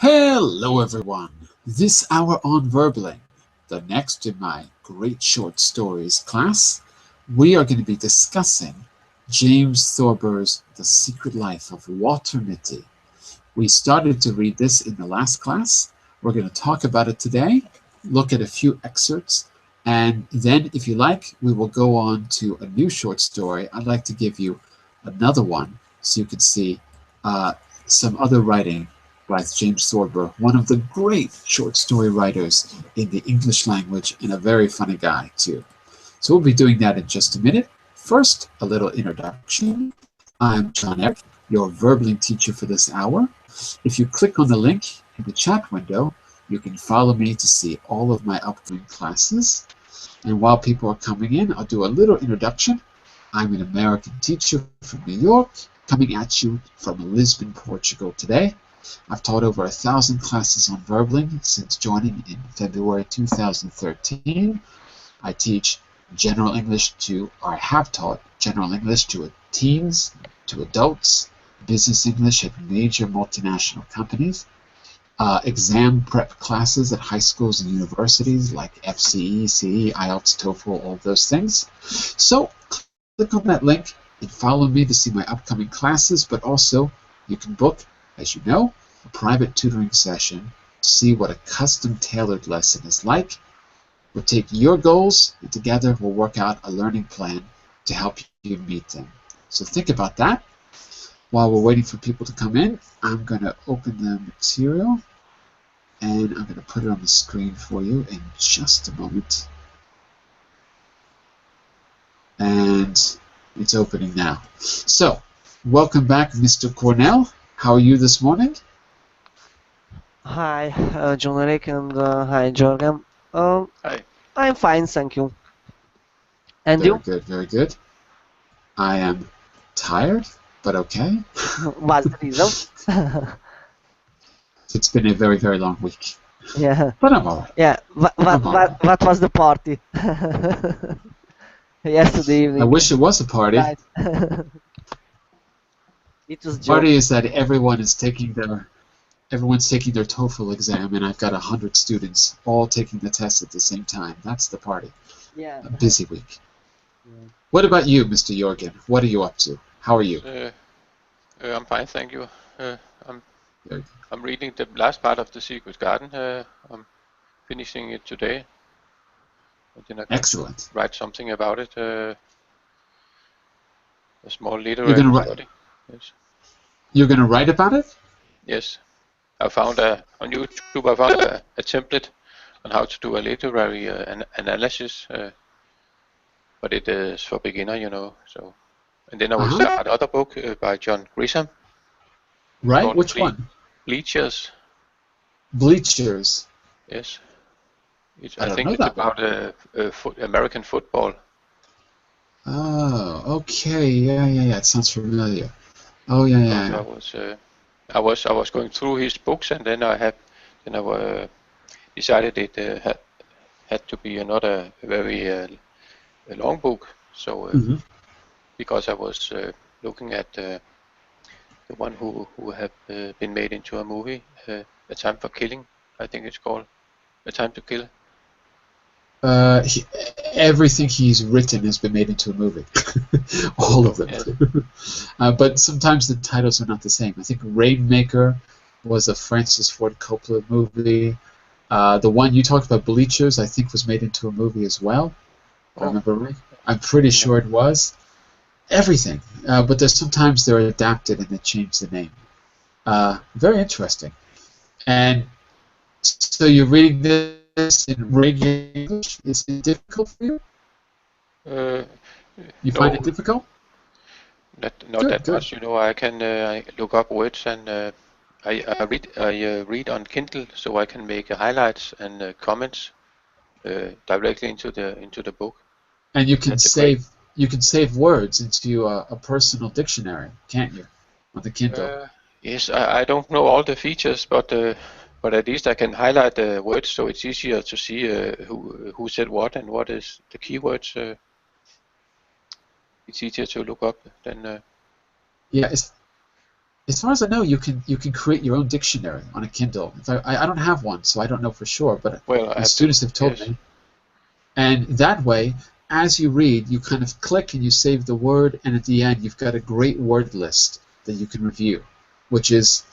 Hello everyone! This hour on Verbling, the next in my great short stories class, we are going to be discussing James Thorber's The Secret Life of Walter Mitty. We started to read this in the last class. We're going to talk about it today, look at a few excerpts, and then if you like, we will go on to a new short story. I'd like to give you another one so you can see some other writing by James Thorber, one of the great short story writers in the English language and a very funny guy too. So we'll be doing that in just a minute. First, a little introduction. I'm John Eric, your Verbling teacher for this hour. If you click on the link in the chat window, you can follow me to see all of my upcoming classes. And while people are coming in, I'll do a little introduction. I'm an American teacher from New York, coming at you from Lisbon, Portugal today. I've taught over 1,000 classes on Verbling since joining in February 2013. I teach general English to, or I have taught general English to teens, to adults, business English at major multinational companies, exam prep classes at high schools and universities like FCE, CE, IELTS, TOEFL, all those things. So click on that link and follow me to see my upcoming classes, but also you can book, as you know, a private tutoring session to see what a custom-tailored lesson is like. We'll take your goals, and together we'll work out a learning plan to help you meet them. So think about that. While we're waiting for people to come in, I'm going to open the material, and I'm going to put it on the screen for you in just a moment. And it's opening now. So, welcome back, Mr. Cornell. How are you this morning? Hi, John Eric, and hi, Jorgen. Hi. I'm fine, thank you. And Very you? good, very good. I am tired, but okay. What's the reason? It's been a very, very long week. Yeah. But I'm alright. Yeah. What was the party? Yesterday evening. I wish it was a party. Right. It was The party is that everyone's taking their TOEFL exam, and I've got 100 students all taking the test at the same time. That's the party. Yeah. A busy week. Yeah. What about you, Mr. Jorgen? What are you up to? How are you? I'm fine, thank you. I'm reading the last part of The Secret Garden. I'm finishing it today. And then I'm going to write something about it. A small literary study. Yes. You're going to write about it? Yes. I found on YouTube. I found a template on how to do a literary analysis, but it is for beginner, you know. So, and then I will start another book by John Grisham. Right. Which one? Bleachers. Bleachers. Yes. I think it's about American football. Oh, okay. Yeah. It sounds familiar. Oh, yeah. I was going through his books, and then I decided it had to be another very long book. So because I was looking at the one who have been made into a movie, A Time for Killing, I think it's called, A Time to Kill. Everything he's written has been made into a movie. All of them. Yeah. But sometimes the titles are not the same. I think Rainmaker was a Francis Ford Coppola movie. The one you talked about, Bleachers, I think was made into a movie as well. I remember right. I'm pretty sure it was. Everything. But there's sometimes they're adapted and they change the name. Very interesting. And so you're reading this in regular English? Is it difficult for you? You find it difficult? Not that much. You know, I can look up words, and I read on Kindle, so I can make highlights and comments directly into the book. And you can save words into a personal dictionary, can't you, on the Kindle? Yes, I don't know all the features, but at least I can highlight the words, so it's easier to see who said what and what is the keywords. It's easier to look up than. Yeah, As far as I know, you can create your own dictionary on a Kindle. I don't have one, so I don't know for sure, but Well, I my have students to. have told Yes. me. And that way, as you read, you kind of click and you save the word, and at the end, you've got a great word list that you can review, which is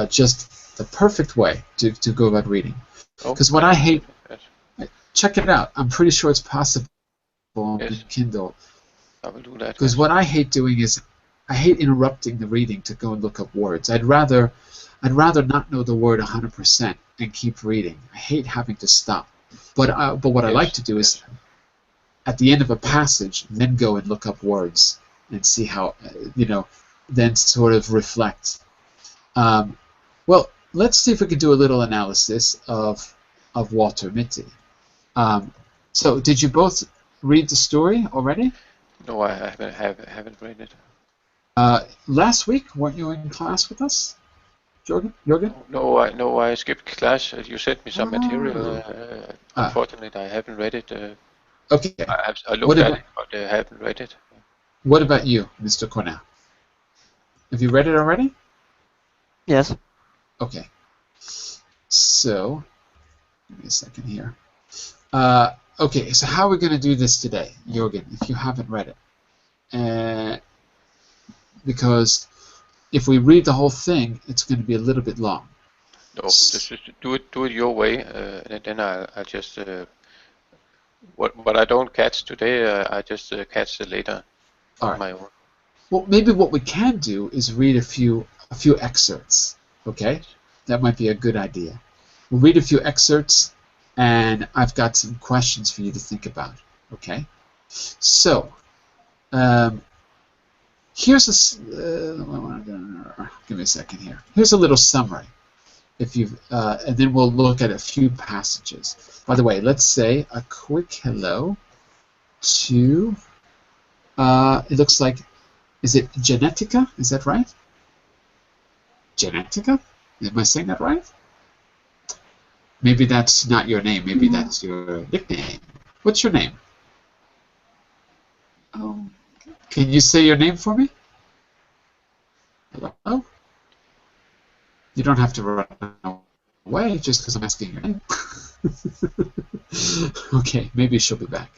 just the perfect way to go about reading. Oh, Because what I hate, fantastic. Yes. check it out. I'm pretty sure it's possible on Yes. Kindle. I will do that. Because Yes. what I hate doing is, I hate interrupting the reading to go and look up words. I'd rather not know the word 100% and keep reading. I hate having to stop. But what I like Yes. to do is, Yes. at the end of a passage, then go and look up words and see how, then sort of reflect. Well, let's see if we can do a little analysis of Walter Mitty. So, did you both read the story already? No, I haven't read it. Last week, weren't you in class with us, Jorgen? Jorgen? No, I skipped class. You sent me some material. Ah, Unfortunately, I haven't read it. okay. I What looked at about it, but I haven't read it. you, Mr. Cornell? Have you read it already? Yes. Okay. So, give me a second here. Okay, so how are we going to do this today, Jorgen, if you haven't read it? Because if we read the whole thing, it's going to be a little bit long. No, just do it your way, and then I just what I don't catch today, I just catch it later All on right. my own. Well, maybe what we can do is read a few excerpts. Okay, that might be a good idea. We'll read a few excerpts, and I've got some questions for you to think about. Okay, so here's give me a second here. Here's a little summary. If you've and then we'll look at a few passages. By the way, let's say a quick hello to. It looks like, is it Genetica? Is that right? Genetica? Am I saying that right? Maybe that's not your name. Maybe that's your nickname. What's your name? Oh, Can you say your name for me? Hello? You don't have to run away just because I'm asking your name. Okay, maybe she'll be back.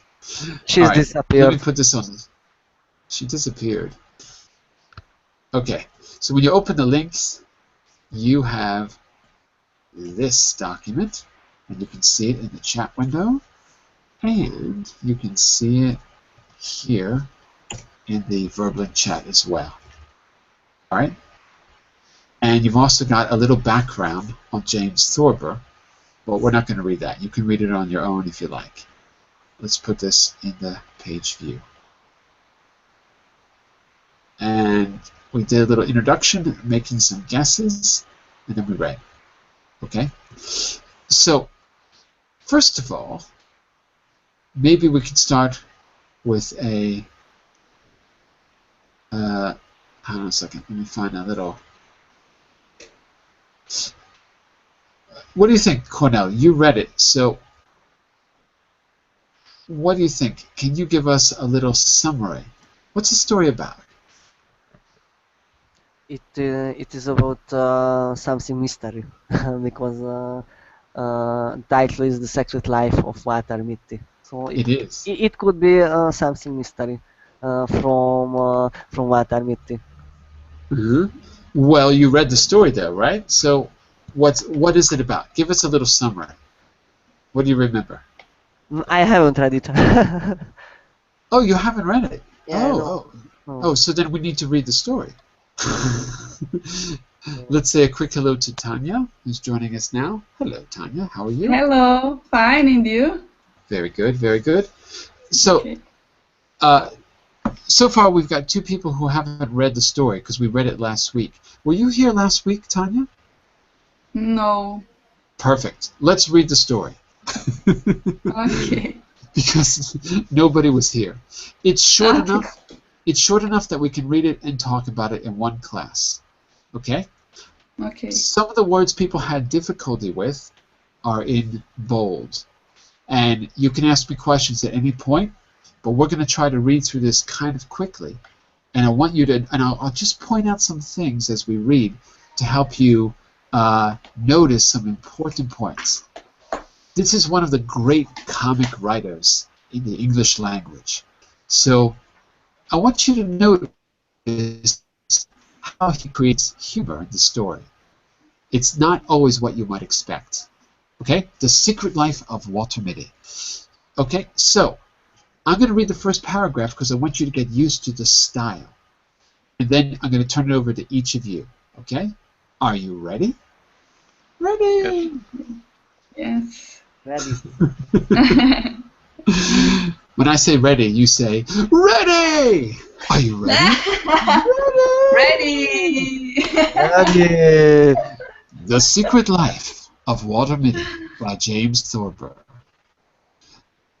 She's All right, let me disappeared. put this on. She disappeared. Okay, so when you open the links, you have this document, and you can see it in the chat window, and you can see it here in the Verblin chat as well. All right? And you've also got a little background on James Thorber, but we're not going to read that. You can read it on your own if you like. Let's put this in the page view. And we did a little introduction, making some guesses, and then we read. Okay? So, first of all, maybe we could start with a... hold on a second. Let me find a little... What do you think, Cornell? You read it, so what do you think? Can you give us a little summary? What's the story about? It is about something mystery because title is The Secret Life of Walter Mitty. So It is. it could be something mystery from Walter Mitty. Well, you read the story though, right? So what is it about? Give us a little summary. What do you remember? I haven't read it. Oh, you haven't read it. Yeah, Oh, so then we need to read the story. Let's say a quick hello to Tanya, who's joining us now. Hello, Tanya. How are you? hello. Fine, and you? Very good, very good. So, Okay. So far we've got two people who haven't read the story because we read it last week. Were you here last week, Tanya? No. Perfect. Let's read the story. Okay. Because nobody was here. It's short Okay. enough. It's short enough that we can read it and talk about it in one class. Okay? Okay. Some of the words people had difficulty with are in bold. And you can ask me questions at any point, but we're going to try to read through this kind of quickly And I want you to, and I'll just point out some things as we read to help you notice some important points. This is one of the great comic writers in the English language. So I want you to notice how he creates humor in the story. It's not always what you might expect. Okay? The Secret Life of Walter Mitty. Okay, so I'm going to read the first paragraph because I want you to get used to the style. And then I'm going to turn it over to each of you. Okay? Are you ready? Ready! Yes. Ready. When I say ready, you say, ready! Are you ready? Ready! Ready. The Secret Life of Walter Mitty by James Thorburn.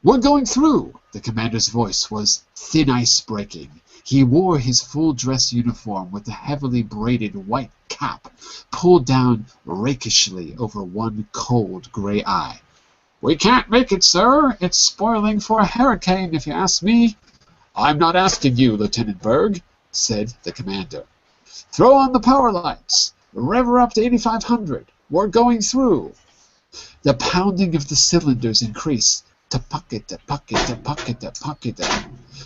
We're going through. The commander's voice was thin ice breaking. He wore his full dress uniform with a heavily braided white cap pulled down rakishly over one cold gray eye. We can't make it, sir. It's spoiling for a hurricane, if you ask me. I'm not asking you, Lieutenant Berg, said the commander. Throw on the power lights. Rev her up to 8,500. We're going through. The pounding of the cylinders increased. Ta-pucket, ta-pucket, ta-pucket, ta-pucket.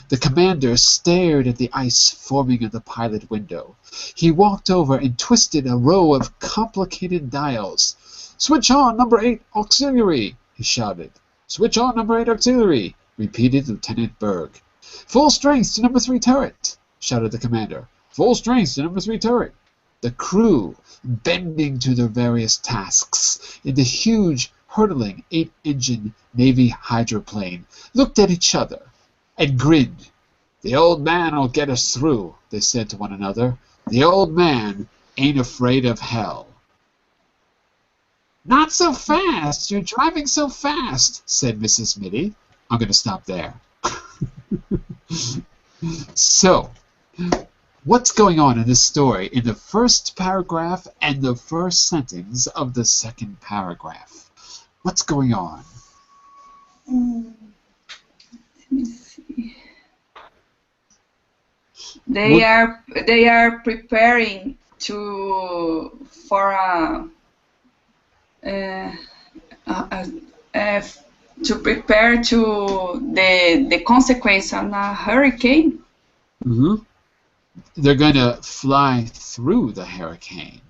The commander stared at the ice forming in the pilot window. He walked over and twisted a row of complicated dials. Switch on number 8 auxiliary, he shouted. Switch on number 8 auxiliary, repeated Lieutenant Berg. Full strength to number 3 turret, shouted the commander. Full strength to number 3 turret. The crew, bending to their various tasks in the huge, hurtling 8-engine Navy hydroplane, looked at each other and grinned. The old man'll get us through, they said to one another. The old man ain't afraid of hell. Not so fast! You're driving so fast, said Mrs. Mitty. I'm going to stop there. So, what's going on in this story in the first paragraph and the first sentence of the second paragraph? What's going on? Let me see. They are preparing to prepare to the consequence of a hurricane. Mm-hmm. They're going to fly through the hurricane.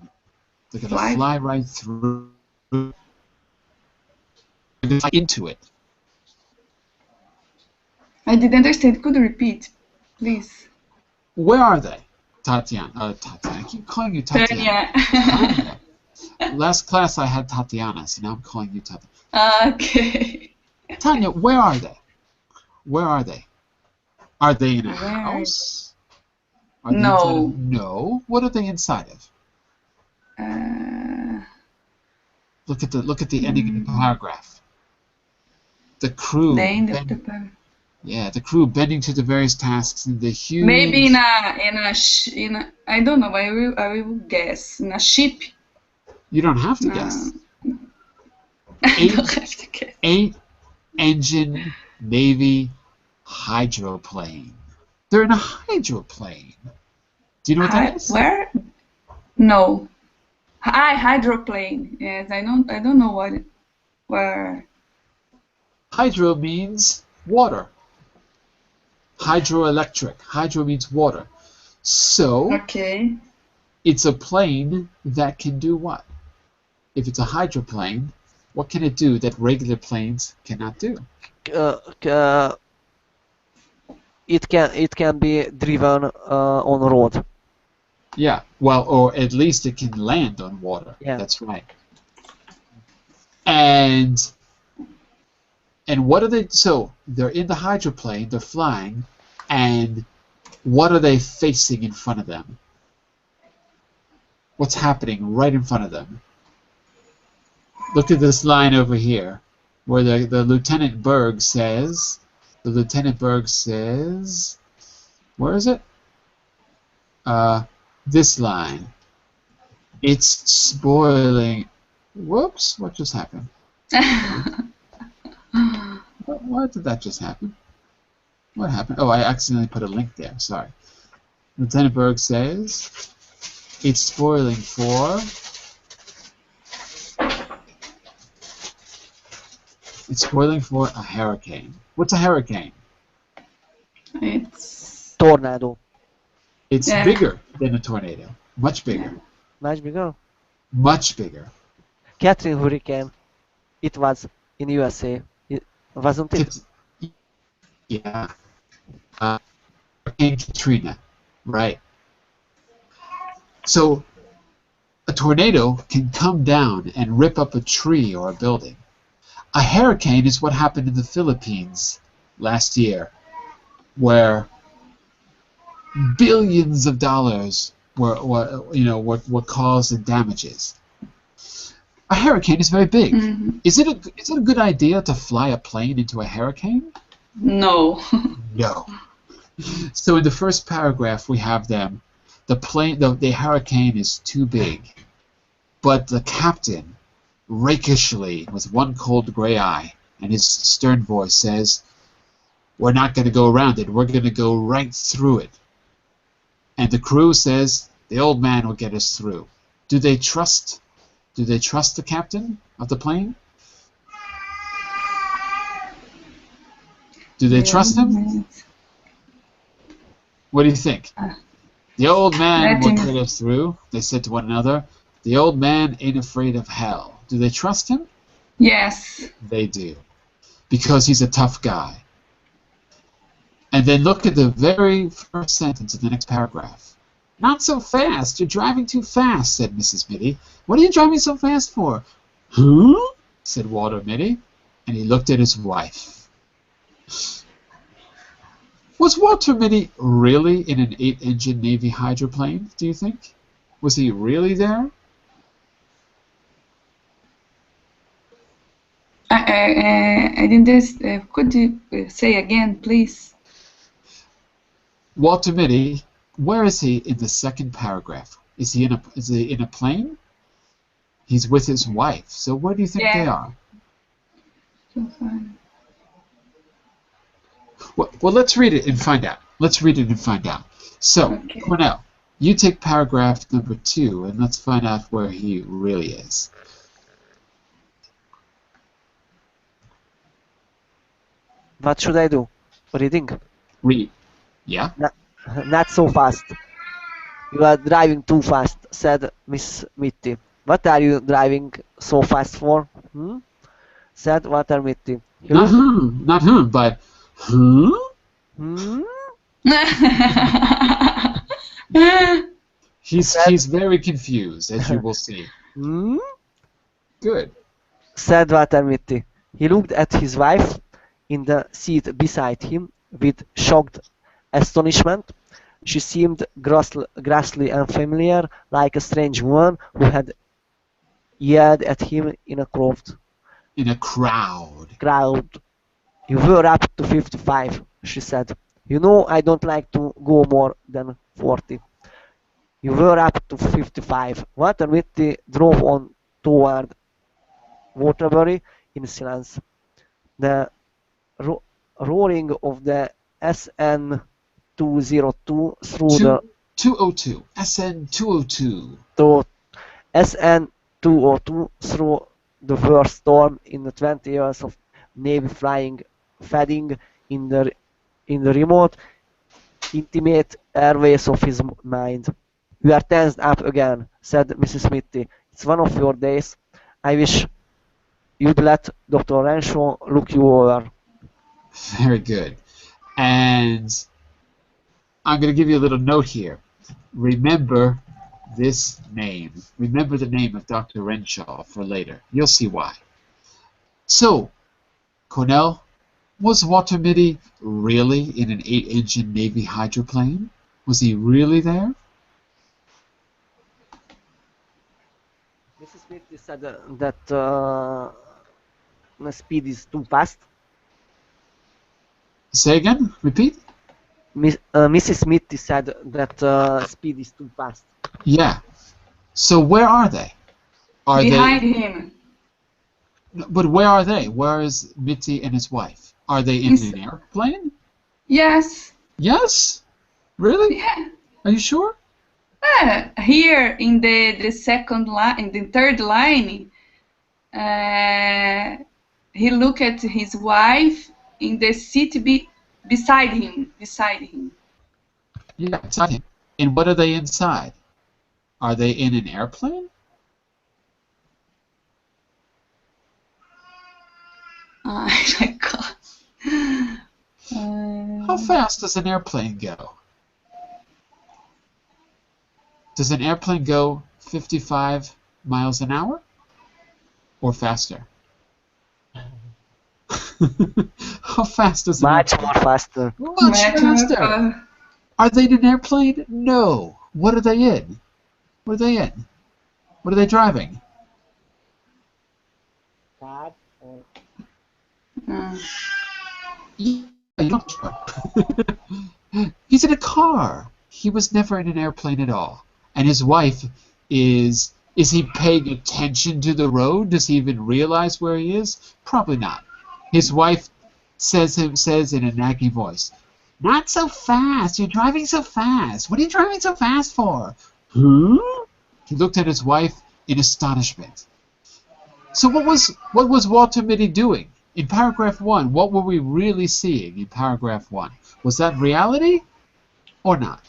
They're going to fly right through. Into it. I didn't understand. Could you repeat, please? Where are they? Tatiana. Tatiana. I keep calling you Tatiana. Tanya. Last class I had Tatiana, so now I'm calling you Tatiana. Okay. Tanya, where are they? Where are they? Are they in a house? Are they No. No. What are they inside of? Look at the ending of the paragraph. The crew. The crew bending to the various tasks in the huge. Maybe in a I don't know. I will guess in a ship. You don't have to guess. I don't have to guess. 8-engine Navy hydroplane. They're in a hydroplane. Do you know what that is? Where? No. Hydroplane. Yes, I don't know where. Hydro means water. Hydroelectric. Hydro means water. So, okay. It's a plane that can do what? If it's a hydroplane, what can it do that regular planes cannot do? It can be driven on road. Yeah, well, or at least it can land on water. Yeah. That's right. And what are they? So they're in the hydroplane, they're flying, and what are they facing in front of them? What's happening right in front of them? Look at this line over here, where the Lieutenant Berg says, where is it? This line. It's spoiling. Whoops! What just happened? Why did that just happen? What happened? Oh, I accidentally put a link there. Sorry. Lieutenant Berg says it's spoiling for a hurricane. What's a hurricane? It's Tornado. It's Yeah. bigger than a tornado. Much bigger. Much bigger. Much bigger. Katrina hurricane. It was in USA. Wasn't it? Yeah. Hurricane Katrina. Right. So a tornado can come down and rip up a tree or a building. A hurricane is what happened in the Philippines last year, where billions of dollars were caused in damages. A hurricane is very big. Mhm. Is it a good idea to fly a plane into a hurricane? No. No. So in the first paragraph we have them. The hurricane is too big, but the captain, rakishly, with one cold gray eye and his stern voice, says, "We're not going to go around it. We're going to go right through it." And the crew says, "The old man will get us through." Do they trust the captain of the plane? Do they trust him? What do you think? The old man will get us through, they said to one another. The old man ain't afraid of hell. Do they trust him? Yes. They do. Because he's a tough guy. And then look at the very first sentence of the next paragraph. "Not so fast. You're driving too fast," said Mrs. Mitty. "What are you driving so fast for?" "Huh?" said Walter Mitty, and he looked at his wife. Was Walter Mitty really in an 8-engine Navy hydroplane, do you think? Was he really there? I didn't. Could you say again, please? Walter Mitty, where is he in the second paragraph? Is he in a plane? He's with his wife. So where do you think they are? So fine. Well, let's read it and find out. So, Okay. Cornell, you take paragraph number 2 and let's find out where he really is. What should I do? Reading? Read. Yeah? Not so fast. You are driving too fast, said Miss Mitty. What are you driving so fast for? Said Walter Mitty. Not him, but He's very confused, as you will see. Good. Said Walter Mitty. He looked at his wife in the seat beside him with shocked astonishment. She seemed grossly unfamiliar, like a strange woman who had yelled at him in a crowd. You were up to 55, she said. You know I don't like to go more than 40. You were up to 55. Walter Mitty drove on toward Waterbury in silence. The roaring of the SN-202 through the 202. SN-202. SN-202 through the worst storm in the 20 years of Navy flying, fading in the remote, intimate airways of his mind. You are tensed up again, said Mrs. Mitty. It's one of your days. I wish you'd let Dr. Renshaw look you over. Very good. And I'm going to give you a little note here. Remember this name. Remember the name of Dr. Renshaw for later. You'll see why. So, Cornell, was Walter Mitty really in an 8-engine Navy hydroplane? Was he really there? Mrs. Mitty said that the speed is too fast. Say again? Repeat? Mrs. Mitty said that speed is too fast. Yeah. So where are they? Behind him. But where are they? Where is Mitty and his wife? Are they in an airplane? Yes. Yes? Really? Yeah. Are you sure? Here in the second line, in the third line, he looked at his wife in the seat beside him. Yeah, beside him. And what are they inside? Are they in an airplane? Oh my God. How fast does an airplane go? Does an airplane go 55 miles an hour? Or faster? How fast does an Much airplane more go? faster. Much faster! Are they in an airplane? No. What are they in? What are they in? What are they driving? Car or Yeah, you don't He's in a car. He was never in an airplane at all. And his wife is he paying attention to the road? Does he even realize where he is? Probably not. His wife says in a nagging voice, "Not so fast. You're driving so fast. What are you driving so fast for?" Huh? He looked at his wife in astonishment. So what was Walter Mitty doing? In paragraph 1, what were we really seeing in paragraph 1? Was that reality or not?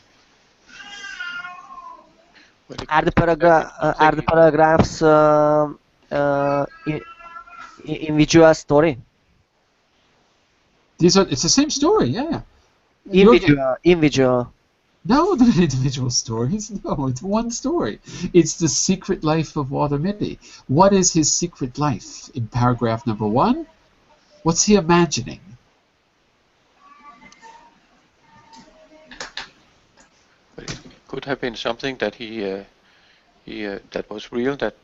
Well, it Are the could have been are the something. paragraphs in visual story? It's the same story, yeah. Individual. No, they're not individual stories. No, it's one story. It's the secret life of Walter Mitty. What is his secret life in paragraph number 1? What's he imagining? Well, it could have been something that that was real, that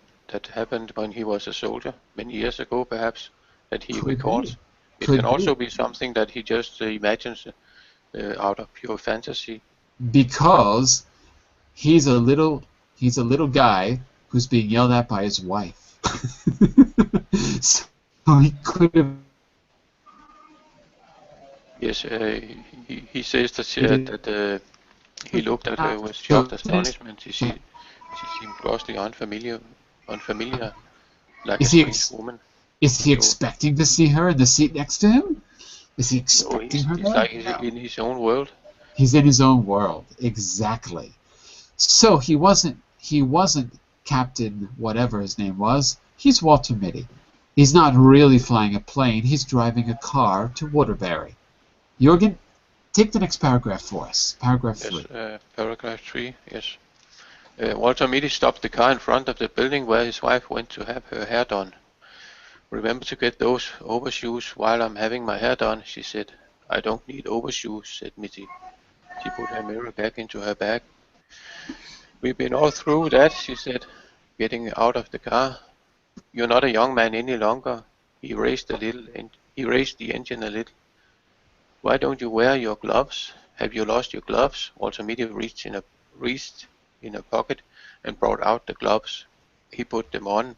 happened when he was a soldier many years ago, perhaps, that he Could recalls. be. It can Could be. also be something that he just imagines out of pure fantasy. Because he's a little guy who's being yelled at by his wife. So he could have Yes, he says that he looked at her with shocked is astonishment. She seemed grossly unfamiliar, like a he strange woman. So expecting to see her in the seat next to him? Is he no, expecting her he's there? like in his own world. He's in his own world. Exactly. So he wasn't Captain whatever his name was. He's Walter Mitty. He's not really flying a plane. He's driving a car to Waterbury. Jürgen, take the next paragraph for us. Paragraph Yes, 3. paragraph 3. Yes. Walter Mitty stopped the car in front of the building where his wife went to have her hair done. "Remember to get those overshoes while I'm having my hair done," she said. "I don't need overshoes," said Mitty. She put her mirror back into her bag. "We've been all through that," she said, getting out of the car. "You're not a young man any longer." He raised the engine a little. "Why don't you wear your gloves? Have you lost your gloves?" Walter Mitty reached in a pocket and brought out the gloves. He put them on,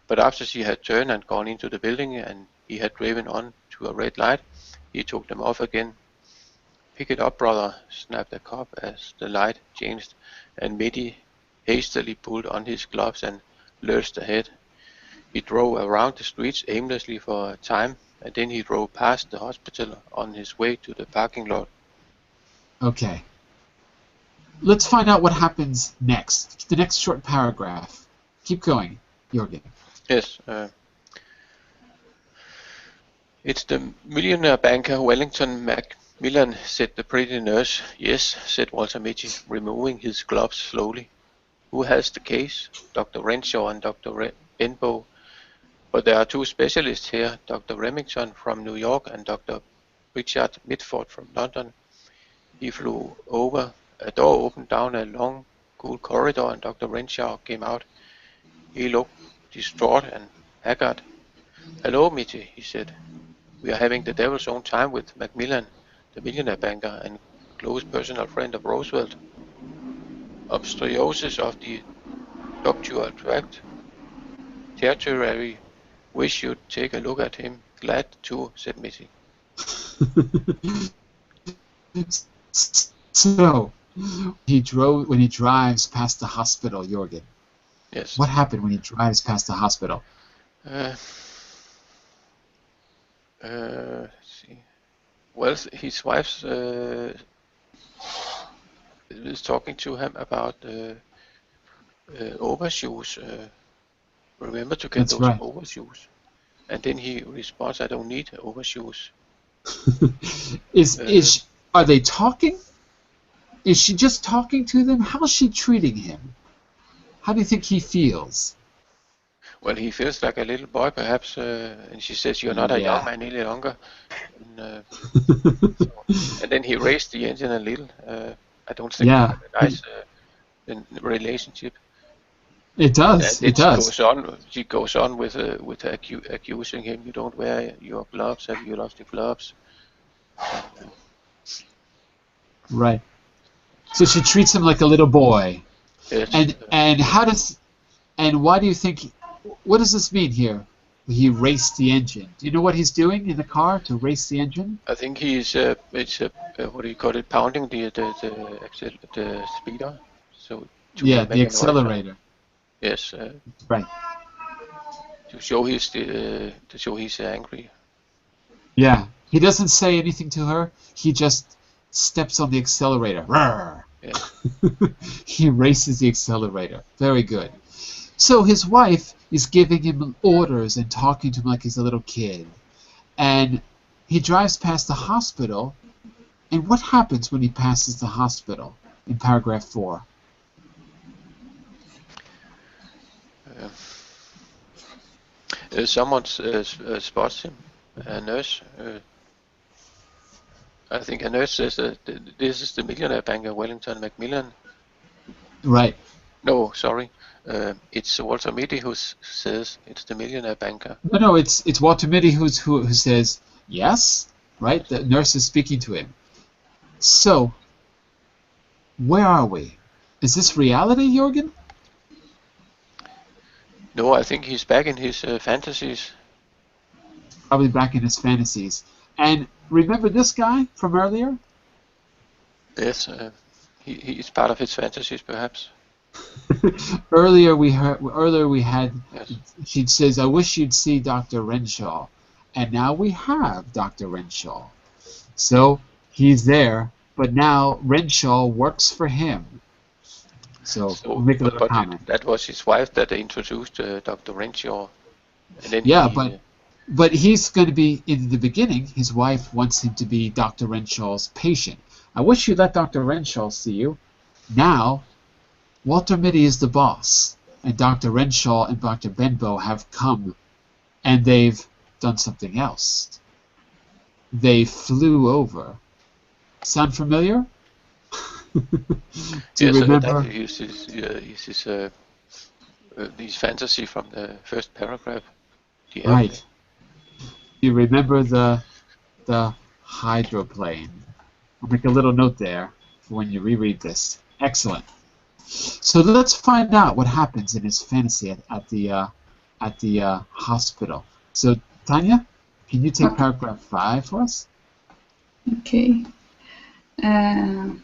but after she had turned and gone into the building and he had driven on to a red light, he took them off again. "Pick it up, brother," snapped the cop as the light changed, and Mitty hastily pulled on his gloves and lurched ahead. He drove around the streets aimlessly for a time, and then he drove past the hospital on his way to the parking lot. Okay. Let's find out what happens next. The next short paragraph. Keep going, Jürgen. Yes, "It's the millionaire banker Wellington Macmillan," said the pretty nurse. "Yes," said Walter Mitty, removing his gloves slowly. "Who has the case?" "Dr. Renshaw and Dr. Enbow. But there are two specialists here, Dr. Remington from New York and Dr. Richard Mitford from London." He flew over. A door opened down a long, cool corridor, and Dr. Renshaw came out. He looked distraught and haggard. "Hello, Mitty," he said. "We are having the devil's own time with Macmillan, the millionaire banker and close personal friend of Roosevelt. Obstruosis of the ductal tract. Tertiary. Wish you'd take a look at him. Glad to," said Mitty. So, When he drives past the hospital, Jorgen. Yes. What happened when he drives past the hospital? Let's see. Well, his wife is talking to him about overshoes. Remember to get That's those right. overshoes. And then he responds, "I don't need overshoes." Are they talking? Is she just talking to them? How is she treating him? How do you think he feels? Well, he feels like a little boy, perhaps, and she says, "You're not a young Yeah. man any longer." And then he raised the engine a little. I don't think Yeah. they have a nice relationship. It And does. then It does. she goes on with accusing him. "You don't wear your gloves. Have you lost your gloves?" And, Right. So she treats him like a little boy. yes, And why do you think? What does this mean here? He raced the engine. Do you know what he's doing in the car to race the engine? I think he's what do you call it? Pounding the speeder, so to Yeah, the make a noise. accelerator. Yes, Right. to show he's angry. Yeah. He doesn't say anything to her. He just steps on the accelerator. Roar. Yes. He races the accelerator. Very good. So his wife is giving him orders and talking to him like he's a little kid. And he drives past the hospital. And what happens when he passes the hospital in paragraph 4? Someone spots him, a nurse. I think a nurse says that this is the millionaire banker Wellington Macmillan. Right. No, sorry. It's Walter Mitty who says it's the millionaire banker. No, it's Walter Mitty who says yes, right? The nurse is speaking to him. So, where are we? Is this reality, Jorgen? No, I think he's back in his fantasies. Probably back in his fantasies. And remember this guy from earlier? Yes, he's part of his fantasies, perhaps. Earlier we had. Yes. She says, "I wish you'd see Dr. Renshaw," and now we have Dr. Renshaw. So he's there, but now Renshaw works for him. So we'll make a little comment. That was his wife that introduced Dr. Renshaw. And then Yeah, but he's going to be, in the beginning, his wife wants him to be Dr. Renshaw's patient. I wish you'd let Dr. Renshaw see you. Now, Walter Mitty is the boss, and Dr. Renshaw and Dr. Benbow have come, and they've done something else. They flew over. Sound familiar? Do you remember? His fantasy from the first paragraph. Right. You remember the hydroplane? I'll make a little note there for when you reread this. Excellent. So let's find out what happens in his fantasy at the hospital. So Tanya, can you take paragraph 5 for us? Okay. In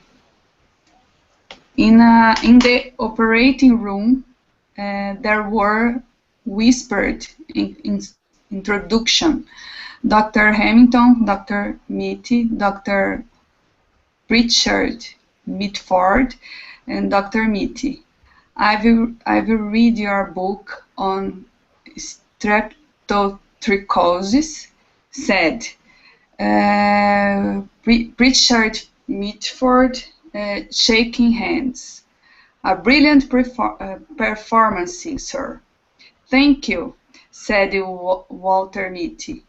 the operating room, there were whispered introduction. Dr. Hamilton, Dr. Mitty, Dr. Pritchard, Mitford, and Dr. Mitty. I will read your book on streptotrichosis, said Pritchard Mitford, shaking hands. A brilliant performance, sir. Thank you, said Walter Mitty.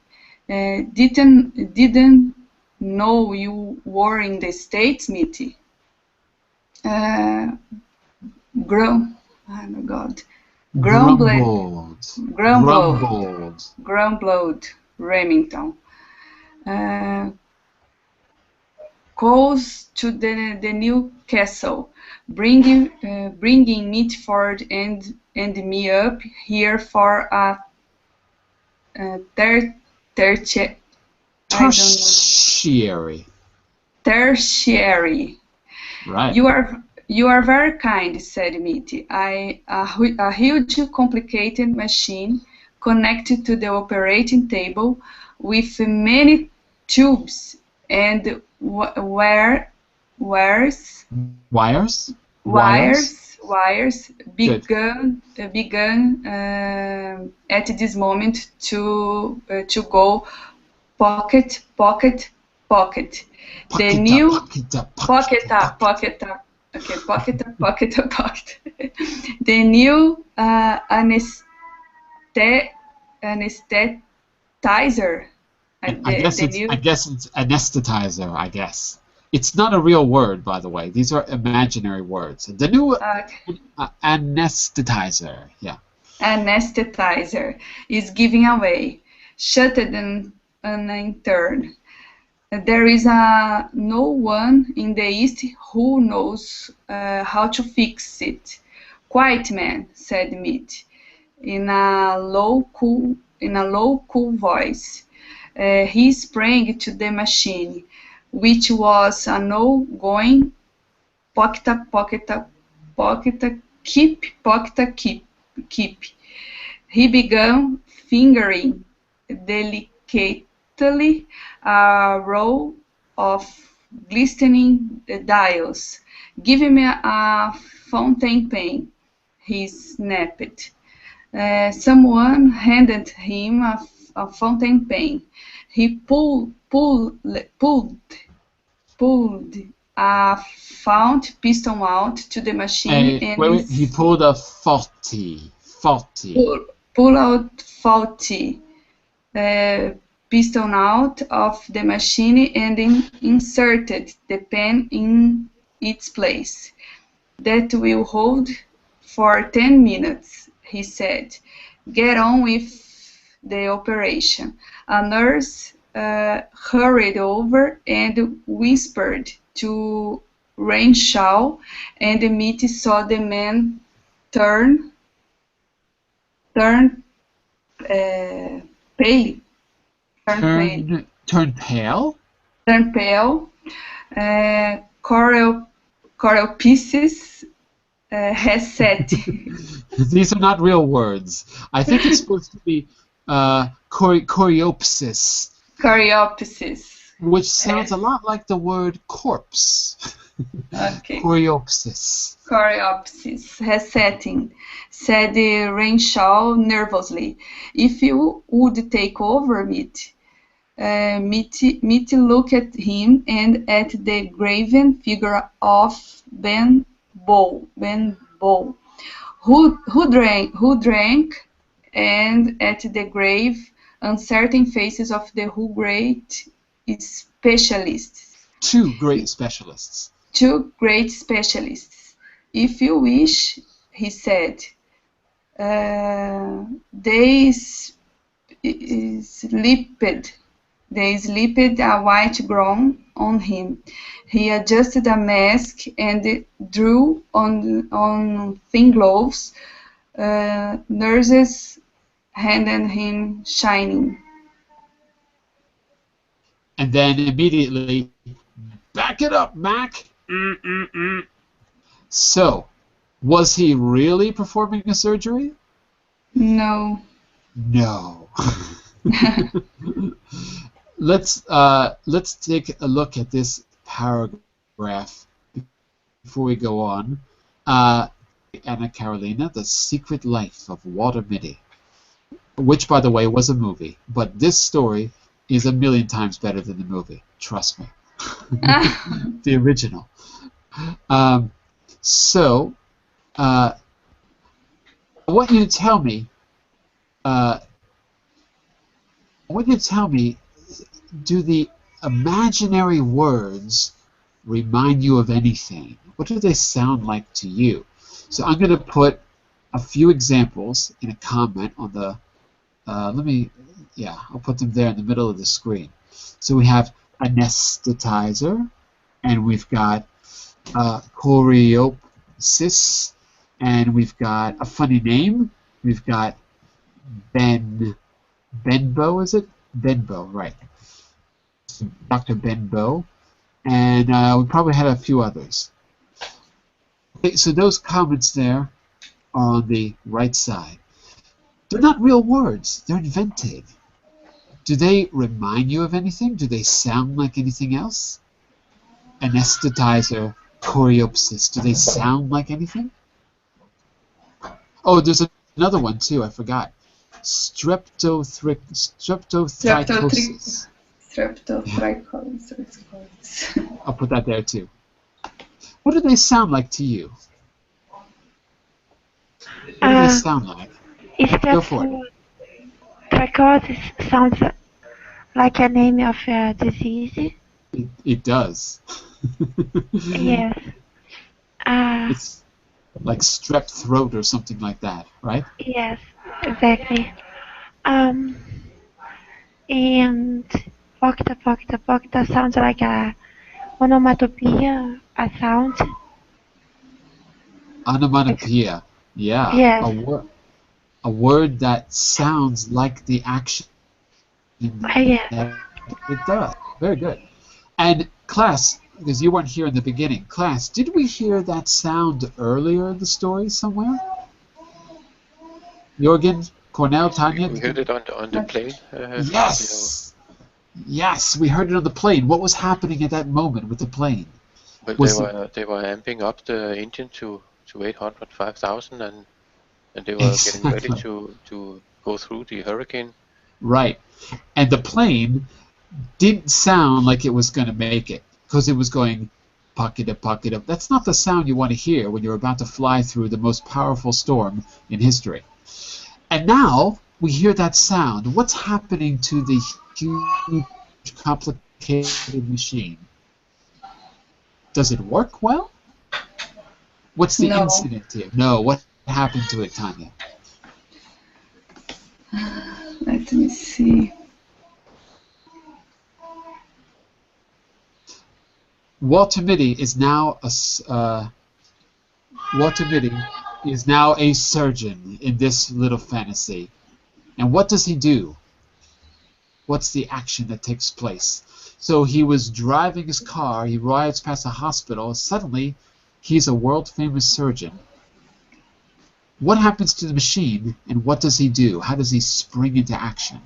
Didn't know you were in the States, Mitty. Grumbled Remington. Calls to the new castle, bringing Mitford and me up here for a tertiary. Right. You are very kind, said Mitty. A huge, complicated machine connected to the operating table with many tubes and wires Wires? Wires? wires Good. began at this moment to go pocket, pocket, pocket. The new pocket up, pocket up. Okay, pocket up, pocket up, pocket. The new anesthetizer. I guess it's anesthetizer, I guess. It's not a real word, by the way. These are imaginary words. The new anesthetizer, yeah. Anesthetizer is giving away. Shut it and unturned. There is no one in the East who knows how to fix it. Quiet, man, said Mitty, in a low, cool voice. He sprang to the machine, which was a no-going pocket, keep. He began fingering delicately a row of glistening dials. Give me a fountain pen, he snapped. Someone handed him a fountain pen. He pulled a found piston out to the machine and wait, he pulled a faulty. pull out faulty piston out of the machine and inserted the pen in its place. That will hold for 10 minutes, he said. Get on with the operation. A nurse hurried over and whispered to Renshaw, and Mitty saw the man turn pale. Turn pale? Turn pale. Coral pieces has set. These are not real words. I think it's supposed to be choreopsis. Choreopsis. Which sounds a lot like the word corpse. Okay. Choreopsis. Choreopsis has setting, said Renshaw nervously. If you would take over, Mitty. Mitty looked at him and at the graven figure of Ben Bow, who drank, and at the grave, uncertain faces of the two great specialists. Two great specialists. If you wish, he said. They slipped a white gown on him. He adjusted a mask and drew on thin gloves. Nurses handed him shining. And then immediately, back it up, Mac. So, was he really performing a surgery? No. No. Let's take a look at this paragraph before we go on. Anna Carolina, The Secret Life of Walter Mitty, which, by the way, was a movie. But this story is a million times better than the movie. Trust me. The original. So, I want you to tell me. Do the imaginary words remind you of anything? What do they sound like to you? So I'm going to put a few examples in a comment on the. I'll put them there in the middle of the screen. So we have anesthetizer, and we've got choreopsis, and we've got a funny name. We've got Benbow, is it? Benbow, right. Dr. Benbow. And we probably had a few others. Okay, so those comments there are on the right side. They're not real words. They're invented. Do they remind you of anything? Do they sound like anything else? Anesthetizer, choreopsis. Do they sound like anything? Oh, there's another one too. I forgot. Streptothricosis. Streptothricosis. I'll put that there too. What do they sound like to you? What do they sound like? Go for it. Streptothricosis sounds like a name of a disease. It does. Yes. It's like strep throat or something like that, right? Yes, exactly. And Pocta sounds like a onomatopoeia, a sound. Onomatopoeia. Yeah. Yes. A word that sounds like the action Yes. that it does. Very good. And class, because you weren't here in the beginning, class, did we hear that sound earlier in the story somewhere? Jorgen, Cornell, Tanya? We heard it on the plane. Yes! Yes, we heard it on the plane. What was happening at that moment with the plane? Well, they were amping up the engine to 805,000, and they were getting ready to go through the hurricane. Right. And the plane didn't sound like it was going to make it, because it was going pocket up, pocket up. That's not the sound you want to hear when you're about to fly through the most powerful storm in history. And now we hear that sound. What's happening to the huge, complicated machine? Does it work well? What's the incident here? No, what happened to it, Tanya? Let me see. Walter Mitty is now a surgeon in this little fantasy. And what does he do? What's the action that takes place? So he was driving his car, he rides past a hospital, suddenly he's a world-famous surgeon. What happens to the machine, and what does he do? How does he spring into action?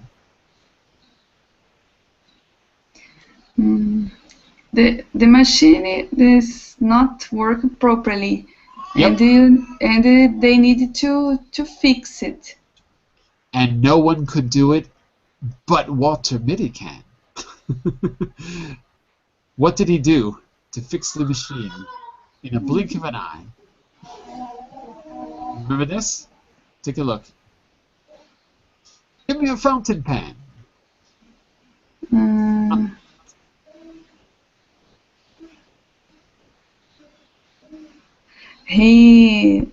The machine does not work properly, Yep. and they need to fix it. And no one could do it, but Walter Mitty can. What did he do to fix the machine in a blink of an eye? Remember this? Take a look. Give me a fountain pen. He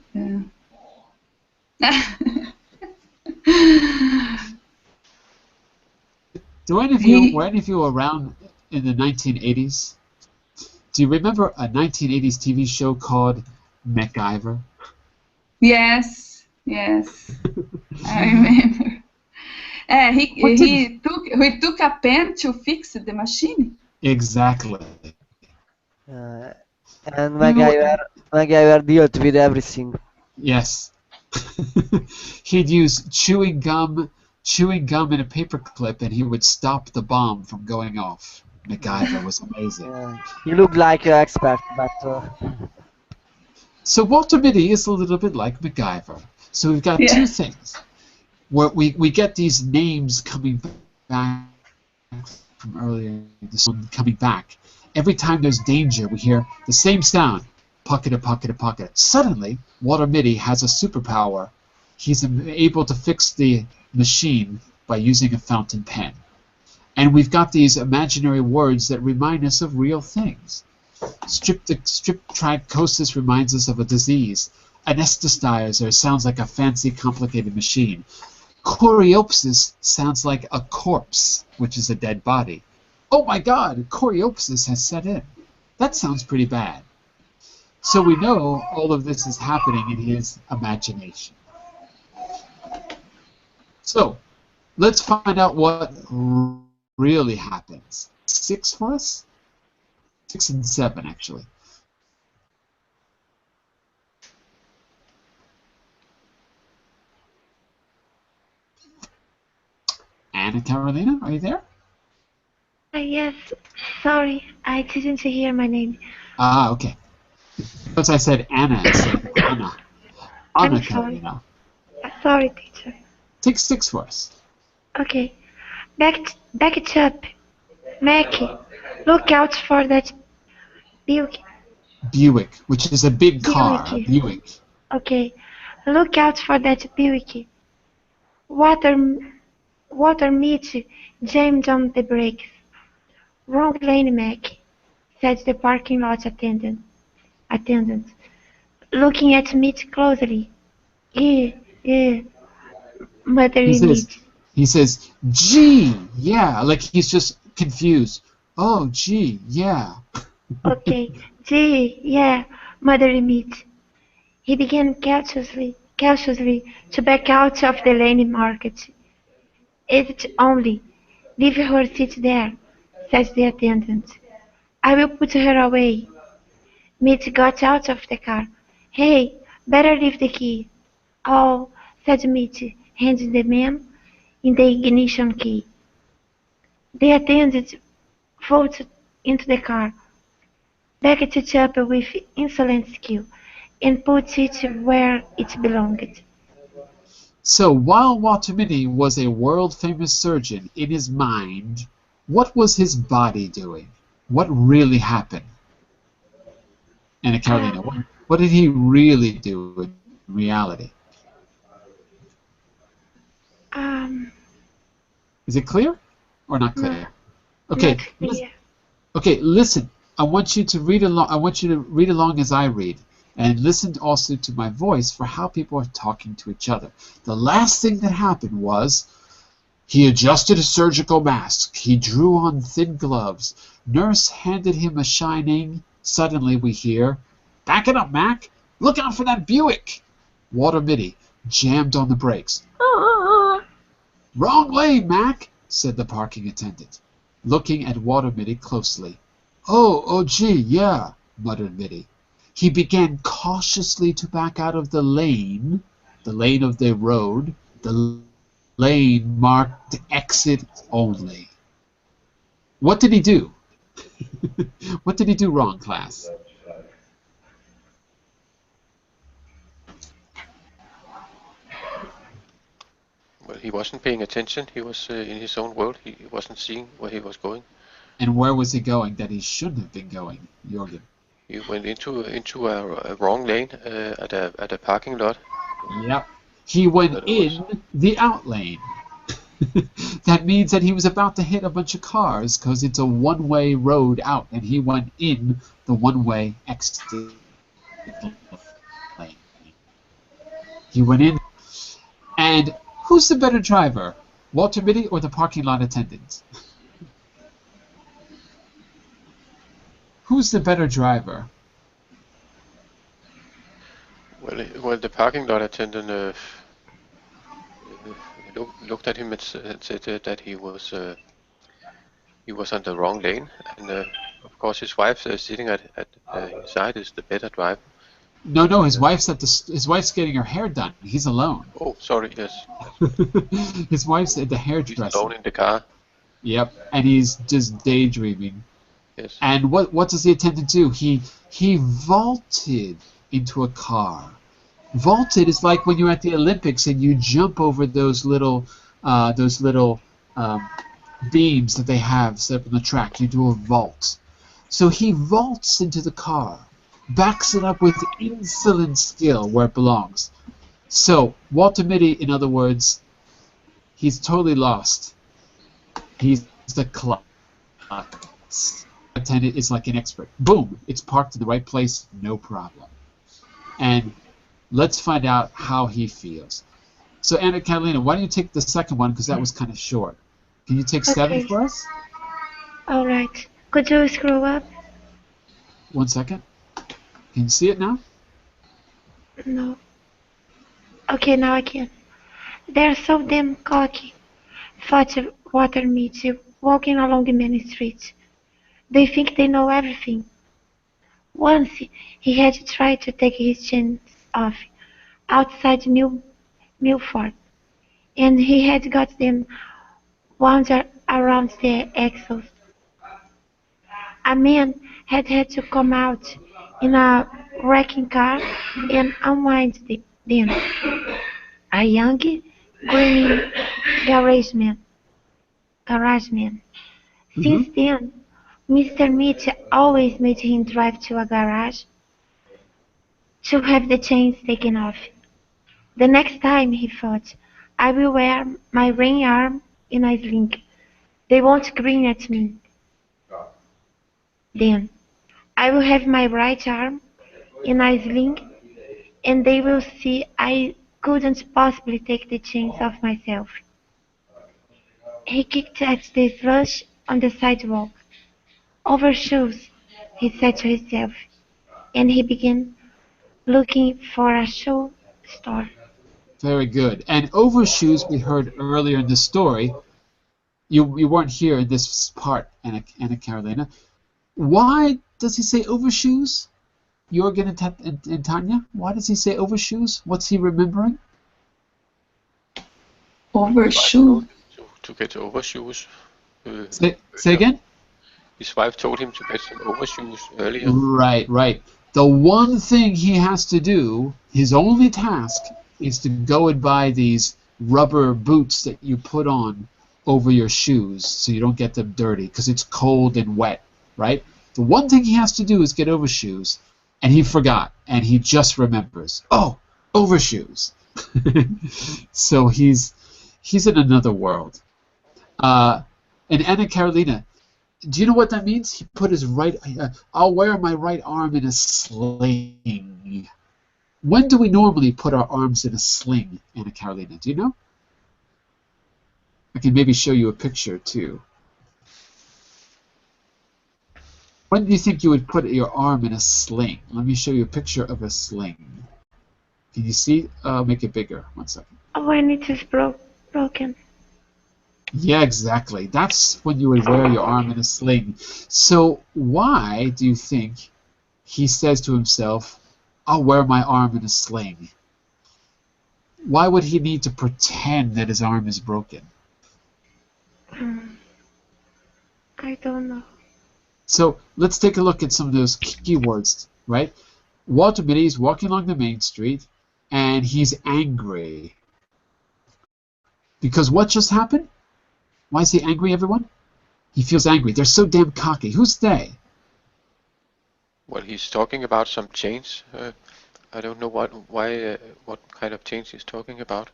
were any of you around in the 1980s? Do you remember a 1980s TV show called MacGyver? Yes, I remember. He took a pen to fix the machine. Exactly. And MacGyver dealt with everything. Yes. He'd use chewing gum in a paper clip, and he would stop the bomb from going off. MacGyver was amazing. He looked like an expert, but... So Walter Mitty is a little bit like MacGyver. So we've got two things. Where we get these names coming back from earlier, this one coming back. Every time there's danger, we hear the same sound. Pocket, a pocket, a pocket. Suddenly, Walter Mitty has a superpower. He's able to fix the machine by using a fountain pen. And we've got these imaginary words that remind us of real things. Streptothricosis reminds us of a disease. Anesthetizer sounds like a fancy, complicated machine. Choreopsis sounds like a corpse, which is a dead body. Oh my God, choreopsis has set in. That sounds pretty bad. So we know all of this is happening in his imagination. So, let's find out what really happens. 6 for us? 6 and 7, actually. Anna Carolina, are you there? Yes, sorry, I didn't hear my name. Ah, okay. Because I said Anna instead of Anna. I'm Anna sorry. Carolina. Sorry, teacher. Take 6 for us. Okay. Back it up. Mackie, look out for that Buick. Buick, which is a big car, a Buick. Buick. Okay. Look out for that Buick. Water, water meat jammed on the brakes. Wrong lane, Mackie, said the parking lot attendant, looking at Mitch closely. Eh, He muttered says, Mitch. he says, gee, yeah, like he's just confused. Oh, gee, yeah. Okay, gee, yeah, muttered Mitch. He began cautiously to back out of the lane market. If only. Leave her sit there, said the attendant. I will put her away. Mitch got out of the car. Hey, better leave the key. Oh, said Mitch, handing the man in the ignition key. The attendant vaulted into the car, backed it up with insolent skill, and put it where it belonged. So while Walter Mitty was a world-famous surgeon in his mind, what was his body doing? What really happened? Anna Carolina, what did he really do in reality? Um, Is it clear or not no, clear? not Okay, clear. okay, listen. I want you to read along. I want you to read along as I read, and listen also to my voice for how people are talking to each other. The last thing that happened was he adjusted a surgical mask. He drew on thin gloves. Nurse handed him a shining. Suddenly we hear, "Back it up, Mac! Look out for that Buick!" Walter Mitty jammed on the brakes. "Wrong lane, Mac," said the parking attendant, looking at Walter Mitty closely. Oh, gee, yeah," muttered Mitty. He began cautiously to back out of the lane of the road, the lane marked exit only. What did he do? What did he do wrong, class? Well, he wasn't paying attention. He was in his own world. He wasn't seeing where he was going. And where was he going that he shouldn't have been going, Jorgen? He went into a wrong lane at a parking lot. Yep. He went But it was in the out lane. That means that he was about to hit a bunch of cars because it's a one-way road out, and he went in the one-way exit lane. He went in, and who's the better driver, Walter Mitty or the parking lot attendant? Who's the better driver? well. The parking lot attendant looked at him and said that he was on the wrong lane, and of course his wife sitting at his side is the better driver. No, his wife's getting her hair done. He's alone. Oh, sorry, yes. His wife's at the He's hairdresser. alone in the car. Yep, and he's just daydreaming. Yes. And what does the attendant do? He vaulted into a car. Vaulted is like when you're at the Olympics and you jump over those little beams that they have set up on the track. You do a vault. So he vaults into the car, backs it up with insolent skill where it belongs. So Walter Mitty, in other words, he's totally lost. He's the club. Attendant is like an expert. Boom! It's parked in the right place, no problem. And let's find out how he feels. So Anna Catalina, why don't you take the second one because that was kind of short. Can you take 7 for us? All right. Could you scroll up? 1 second. Can you see it now? No. Okay, now I can. They're so damn cocky, thought Walter Mitty, walking along the main street. They think they know everything. Once he had tried to take his chains off outside Milford, and he had got them wander around the exhaust. A man had to come out in a wrecking car and unwind them. A young, grinning garageman. Mm-hmm. Since then, Mr. Mitty always made him drive to a garage to have the chains taken off. The next time, he thought, I will wear my right arm in a sling. They won't grin at me. Then, I will have my right arm in a sling, and they will see I couldn't possibly take the chains off myself. He kicked at the slush on the sidewalk. Overshoes, he said to himself, and he began looking for a shoe store. Very good. And overshoes we heard earlier in the story. You weren't here in this part, Anna Carolina. Why does he say overshoes? Jorgen and Tanya? Why does he say overshoes? What's he remembering? Overshoe. To get overshoes. Say again? His wife told him to get some overshoes earlier. Right. The one thing he has to do, his only task, is to go and buy these rubber boots that you put on over your shoes so you don't get them dirty because it's cold and wet, right? The one thing he has to do is get overshoes, and he forgot, and he just remembers. Oh, overshoes. So he's in another world. And Anna Carolina, do you know what that means? He put his right. I'll wear my right arm in a sling. When do we normally put our arms in a sling, Anna Carolina? Do you know? I can maybe show you a picture too. When do you think you would put your arm in a sling? Let me show you a picture of a sling. Can you see? I'll make it bigger. 1 second. When it is broken. Yeah, exactly. That's when you would wear your arm in a sling. So why do you think he says to himself, I'll wear my arm in a sling? Why would he need to pretend that his arm is broken? I don't know. So let's take a look at some of those keywords, right? Walter Mitty is walking along the main street, and he's angry. Because what just happened? Why is he angry, everyone? He feels angry. They're so damn cocky. Who's they? Well, he's talking about some chains. I don't know what kind of chains he's talking about.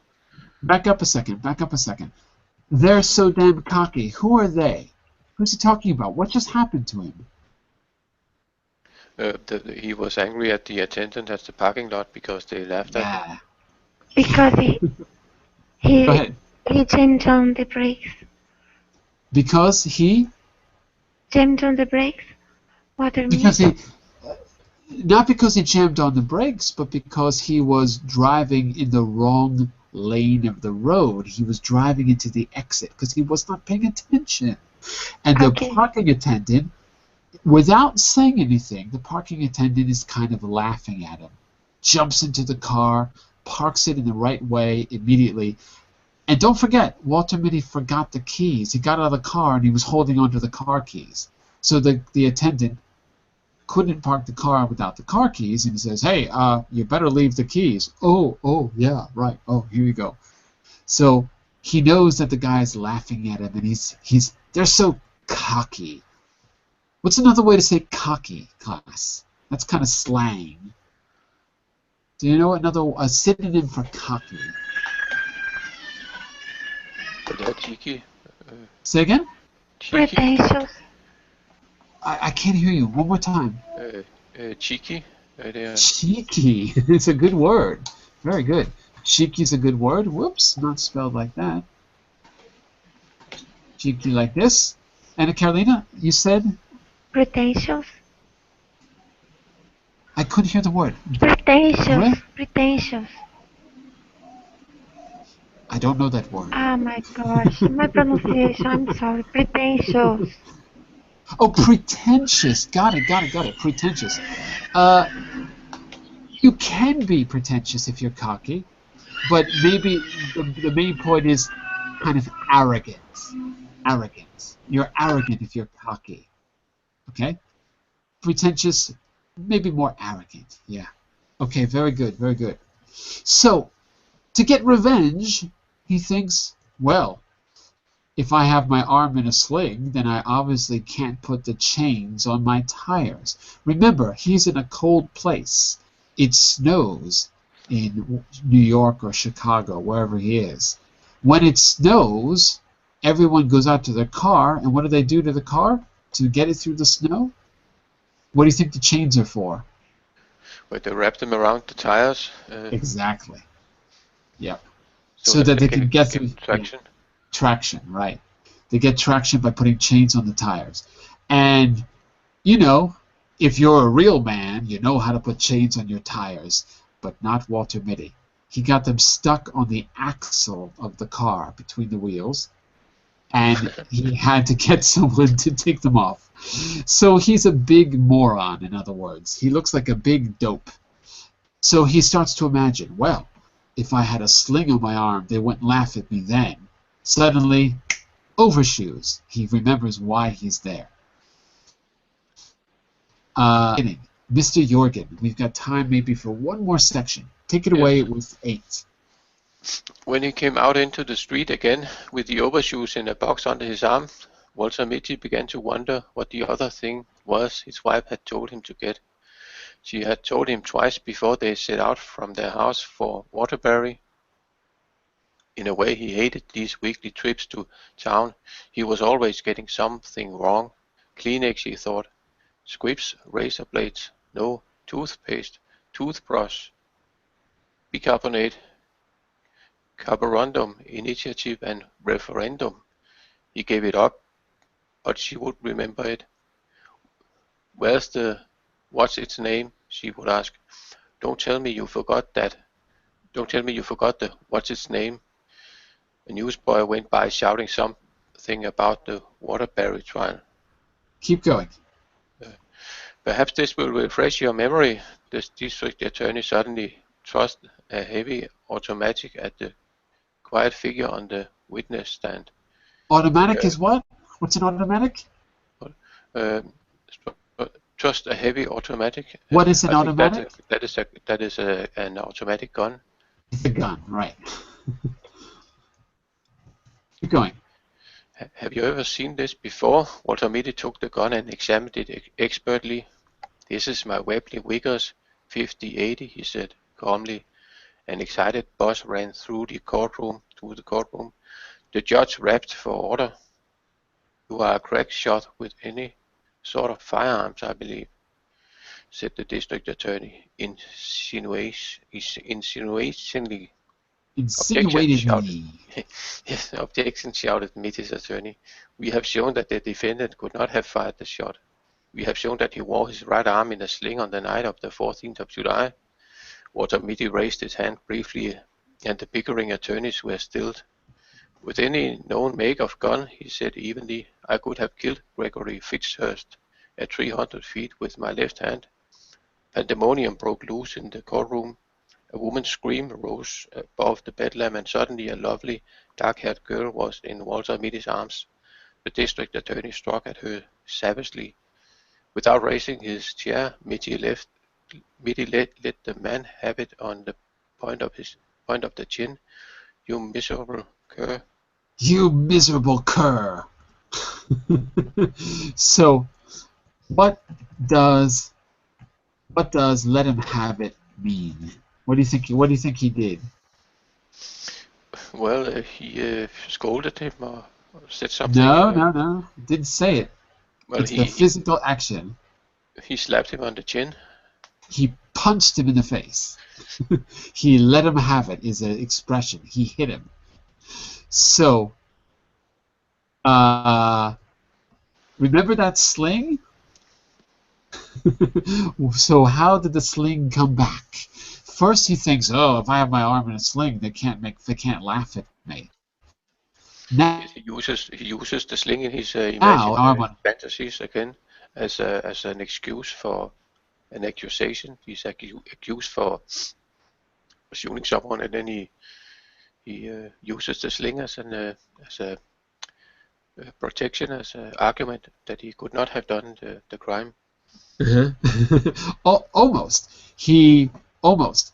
Back up a second. They're so damn cocky. Who are they? Who's he talking about? What just happened to him? He was angry at the attendant at the parking lot because they laughed at him. Because Go ahead. he jammed on the brakes. Because he? Jammed on the brakes? What do you mean? Because he... Not because he jammed on the brakes, but because he was driving in the wrong lane of the road. He was driving into the exit because he was not paying attention. And the parking attendant, without saying anything, the parking attendant is kind of laughing at him. Jumps into the car, parks it in the right way immediately. And don't forget, Walter Mitty forgot the keys. He got out of the car and he was holding onto the car keys. So the attendant couldn't park the car without the car keys, and he says, hey, you better leave the keys. Oh, yeah, right. Oh, here you go. So he knows that the guy's laughing at him, and they're so cocky. What's another way to say cocky, class? That's kind of slang. Do you know a synonym for cocky? Cheeky. Say again? Cheeky. Pretentious. I can't hear you. One more time. Cheeky. Cheeky. It's a good word. Very good. Cheeky's a good word. Whoops, not spelled like that. Cheeky like this. Anna Carolina, you said? Pretentious. I couldn't hear the word. Pretentious. What? Pretentious. I don't know that word. Oh my gosh. My pronunciation, I'm sorry. Pretentious. Oh, pretentious. Got it. Pretentious. You can be pretentious if you're cocky, but maybe the main point is kind of arrogant. Arrogant. You're arrogant if you're cocky. Okay? Pretentious, maybe more arrogant. Yeah. Okay, very good, very good. So, to get revenge, he thinks, well, if I have my arm in a sling, then I obviously can't put the chains on my tires. Remember, he's in a cold place. It snows in New York or Chicago, wherever he is. When it snows, everyone goes out to their car, and what do they do to the car to get it through the snow? What do you think the chains are for? But they wrap them around the tires. Exactly. Yep. So that they can get get through traction. Traction, right. They get traction by putting chains on the tires. And, you know, if you're a real man, you know how to put chains on your tires, but not Walter Mitty. He got them stuck on the axle of the car between the wheels, and he had to get someone to take them off. So he's a big moron, in other words. He looks like a big dope. So he starts to imagine, well, if I had a sling on my arm, they wouldn't laugh at me then. Suddenly, Overshoes. He remembers why he's there. Mr. Jorgen, we've got time maybe for one more section. Take it away with 8. When he came out into the street again, with the overshoes in a box under his arm, Walter Mitty began to wonder what the other thing was his wife had told him to get. She had told him twice before they set out from their house for Waterbury. In a way, he hated these weekly trips to town. He was always getting something wrong. Kleenex, he thought. Squibs, razor blades, no. Toothpaste, toothbrush, bicarbonate, carborundum, initiative, and referendum. He gave it up, but she would remember it. What's its name? She would ask. Don't tell me you forgot that. Don't tell me you forgot the what's its name. A newsboy went by shouting something about the Waterbury trial. Keep going. Perhaps this will refresh your memory. The district attorney suddenly thrust a heavy automatic at the quiet figure on the witness stand. Automatic is what? What's an automatic? Just a heavy automatic. What is an automatic? That is an automatic gun. It's a gun, right. Keep going. Have you ever seen this before? Walter Mitty took the gun and examined it expertly. This is my Webley Wiggers 5080, he said calmly. An excited buzz ran through the courtroom. The judge rapped for order. You are a crack shot with any sort of firearms, I believe, said the district attorney insinuatingly. Yes, objection, shouted Mitty's attorney. We have shown that the defendant could not have fired the shot. We have shown that he wore his right arm in a sling on the night of the 14th of July. Walter Mitty raised his hand briefly, and the bickering attorneys were stilled. With any known make of gun, he said evenly, I could have killed Gregory Fitzhurst at 300 feet with my left hand. Pandemonium broke loose in the courtroom. A woman's scream rose above the bedlam, and suddenly a lovely, dark-haired girl was in Walter Mitty's arms. The district attorney struck at her savagely. Without raising his chair, Mitty let the man have it on the point of the chin. You miserable cur. You miserable cur. So, what does let him have it mean? What do you think he did? Well, he scolded him or said something. No. Didn't say it. Well, it's the physical action. He slapped him on the chin. He punched him in the face. He let him have it is an expression. He hit him. So, remember that sling? So how did the sling come back? First he thinks, oh, if I have my arm in a sling, they can't laugh at me. Now he uses the sling in his imaginary fantasies again as an excuse for an accusation. He's accused for shooting someone, and then he uses the sling as a protection, as an argument that he could not have done the crime. Almost. Almost.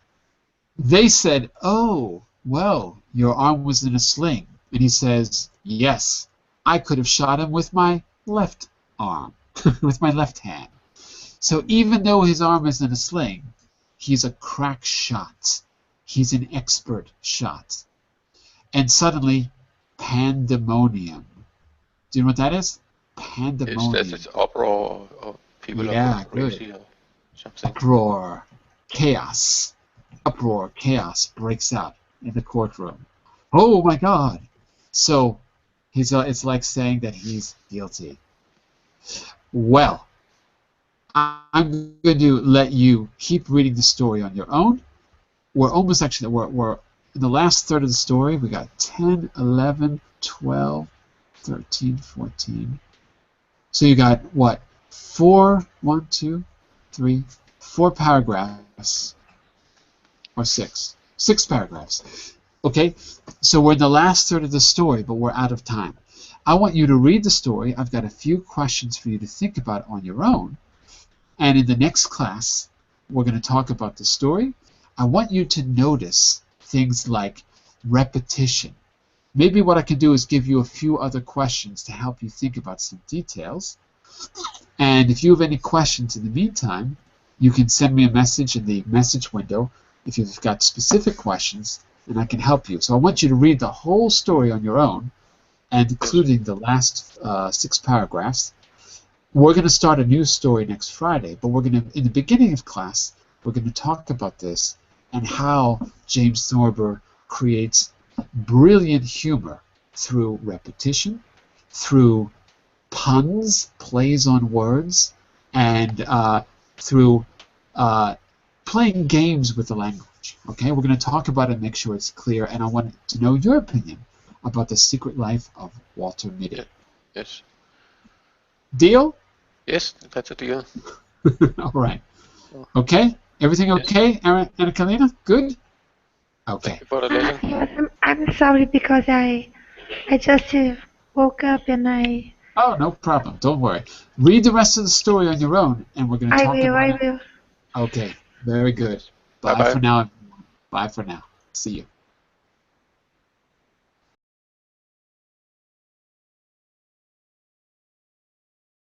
They said, "Oh, well, your arm was in a sling," and he says, "Yes, I could have shot him with my left arm, with my left hand." So even though his arm is in a sling, he's a crack shot. He's an expert shot. And suddenly, pandemonium. Do you know what that is? Pandemonium. It's uproar, or people are crazy, or something. Uproar, chaos. Uproar, chaos breaks out in the courtroom. Oh my God! So it's like saying that he's guilty. Well, I'm going to let you keep reading the story on your own. We're almost actually, we're in the last third of the story. We got 10, 11, 12, 13, 14. So you got what? 4 paragraphs. Or 6. 6 paragraphs. Okay? So we're in the last third of the story, but we're out of time. I want you to read the story. I've got a few questions for you to think about on your own. And in the next class, we're going to talk about the story. I want you to notice things like repetition. Maybe what I can do is give you a few other questions to help you think about some details. And if you have any questions in the meantime, you can send me a message in the message window if you've got specific questions, and I can help you. So I want you to read the whole story on your own, and including the last 6 paragraphs. We're going to start a new story next Friday, but we're going to, in the beginning of class, we're going to talk about this and how James Thorber creates brilliant humor through repetition, through puns, plays on words, and through playing games with the language. Okay, we're going to talk about it and make sure it's clear, and I want to know your opinion about the secret life of Walter Mitty. Yeah. Yes. Deal? Yes, that's a deal. All right. Okay? Everything okay, Anna Kalina? Good? Okay. Thank you for the lesson. Yes, I'm sorry because I just woke up and I. Oh, no problem. Don't worry. Read the rest of the story on your own, and we're going to talk about it. I will. Okay. Very good. Bye-bye. Bye for now. Bye for now. See you.